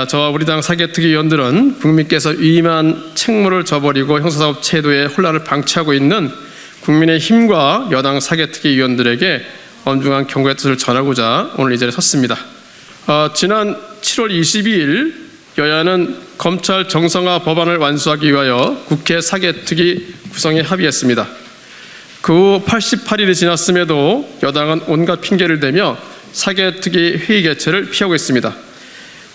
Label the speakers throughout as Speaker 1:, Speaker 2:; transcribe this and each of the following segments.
Speaker 1: 저와 우리 당 사개특위위원들은 국민께서 위임한 책무를 저버리고 형사사법 제도의 혼란을 방치하고 있는 국민의힘과 여당 사개특위위원들에게 엄중한 경고의 뜻을 전하고자 오늘 이 자리에 섰습니다. 지난 7월 22일 여야는 검찰 정상화 법안을 완수하기 위하여 국회 사개특위 구성에 합의했습니다. 그 후 88일이 지났음에도 여당은 온갖 핑계를 대며 사개특위 회의 개최를 피하고 있습니다.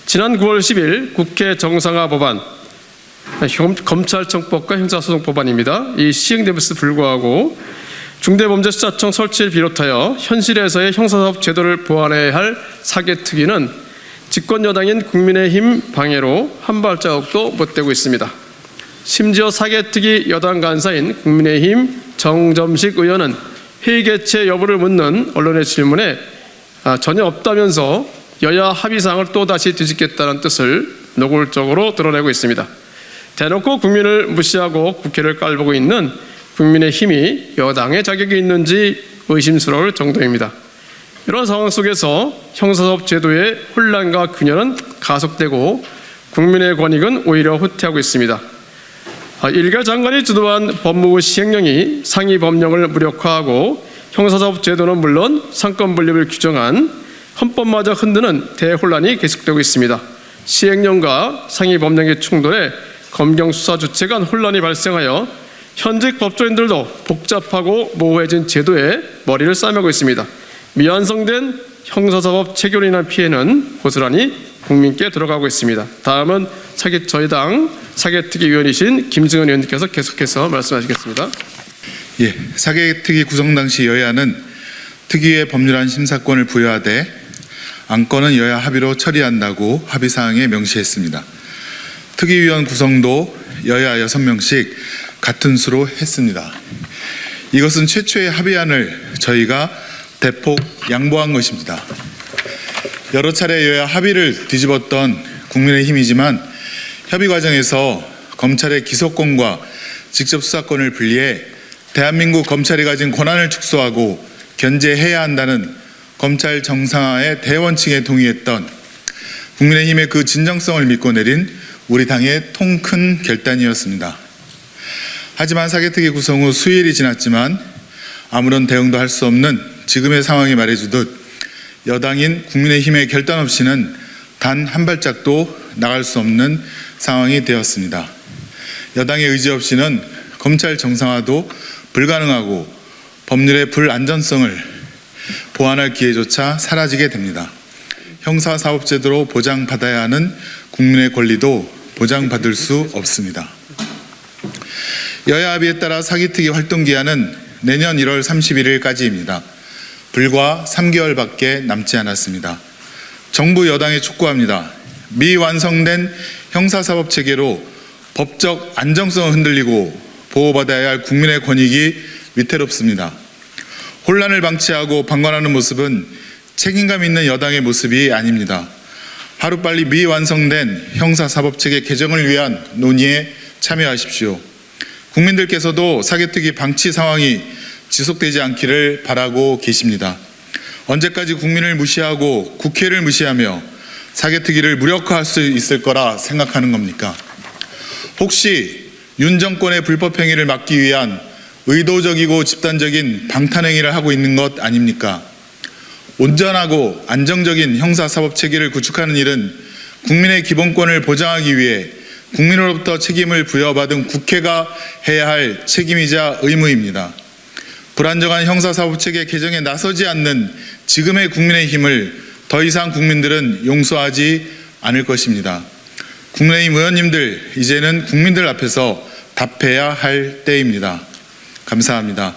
Speaker 1: 지난 9월 10일 국회 정상화 법안, 검찰청법과 형사소송법안입니다. 이 시행됨에도 불구하고 중대범죄수사청 설치를 비롯하여 현실에서의 형사사법 제도를 보완해야 할 사개특위는 집권여당인 국민의힘 방해로 한 발자국도 못 떼고 있습니다. 심지어 사개특위 여당 간사인 국민의힘 정점식 의원은 회의 개최 여부를 묻는 언론의 질문에 전혀 없다면서 여야 합의사항을 또다시 뒤집겠다는 뜻을 노골적으로 드러내고 있습니다. 대놓고 국민을 무시하고 국회를 깔보고 있는 국민의힘이 여당의 자격이 있는지 의심스러울 정도입니다. 이런 상황 속에서 형사사법 제도의 혼란과 균열은 가속되고 국민의 권익은 오히려 후퇴하고 있습니다. 일개 장관이 주도한 법무부 시행령이 상위 법령을 무력화하고 형사사법 제도는 물론 상권 분립을 규정한 헌법마저 흔드는 대혼란이 계속되고 있습니다. 시행령과 상위 법령의 충돌에 검경 수사 주체 간 혼란이 발생하여 현직 법조인들도 복잡하고 모호해진 제도에 머리를 싸매고 있습니다. 미완성된 형사사법 체계로 인한 피해는 고스란히 국민께 들어가고 있습니다. 다음은 저희 당 사개특위위원이신 김승현 의원님께서 계속해서 말씀하시겠습니다.
Speaker 2: 사개특위 구성 당시 여야는 특위의 법률안 심사권을 부여하되 안건은 여야 합의로 처리한다고 합의사항에 명시했습니다. 특위위원 구성도 여야 6명씩 같은 수로 했습니다. 이것은 최초의 합의안을 저희가 대폭 양보한 것입니다. 여러 차례 여야 합의를 뒤집었던 국민의힘이지만 협의 과정에서 검찰의 기소권과 직접 수사권을 분리해 대한민국 검찰이 가진 권한을 축소하고 견제해야 한다는 검찰 정상화의 대원칙에 동의했던 국민의힘의 그 진정성을 믿고 내린 우리 당의 통 큰 결단이었습니다. 하지만 사개특위 구성 후 수일이 지났지만 아무런 대응도 할 수 없는 지금의 상황이 말해주듯 여당인 국민의힘의 결단 없이는 단 한 발짝도 나갈 수 없는 상황이 되었습니다. 여당의 의지 없이는 검찰 정상화도 불가능하고 법률의 불안전성을 보완할 기회조차 사라지게 됩니다. 형사사법제도로 보장받아야 하는 국민의 권리도 보장받을 수 없습니다. 여야 합의에 따라 사개특위 활동기한은 내년 1월 31일까지입니다. 불과 3개월밖에 남지 않았습니다. 정부 여당에 촉구합니다. 미완성된 형사사법체계로 법적 안정성을 흔들리고 보호받아야 할 국민의 권익이 위태롭습니다. 혼란을 방치하고 방관하는 모습은 책임감 있는 여당의 모습이 아닙니다. 하루빨리 미완성된 형사사법체계 개정을 위한 논의에 참여하십시오. 국민들께서도 사개특위 방치 상황이 지속되지 않기를 바라고 계십니다. 언제까지 국민을 무시하고 국회를 무시하며 사개특위를 무력화할 수 있을 거라 생각하는 겁니까? 혹시 윤 정권의 불법행위를 막기 위한 의도적이고 집단적인 방탄행위를 하고 있는 것 아닙니까? 온전하고 안정적인 형사사법체계를 구축하는 일은 국민의 기본권을 보장하기 위해 국민으로부터 책임을 부여받은 국회가 해야 할 책임이자 의무입니다. 불안정한 형사사법체계 개정에 나서지 않는 지금의 국민의힘을 더 이상 국민들은 용서하지 않을 것입니다. 국민의힘 의원님들, 이제는 국민들 앞에서 답해야 할 때입니다. 감사합니다.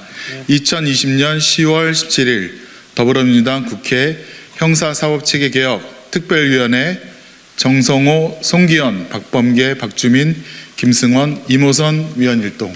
Speaker 2: 2020년 10월 17일 더불어민주당 국회 형사사법체계개혁 특별위원회 정성호, 송기현, 박범계, 박주민, 김승원, 이모선 위원 일동.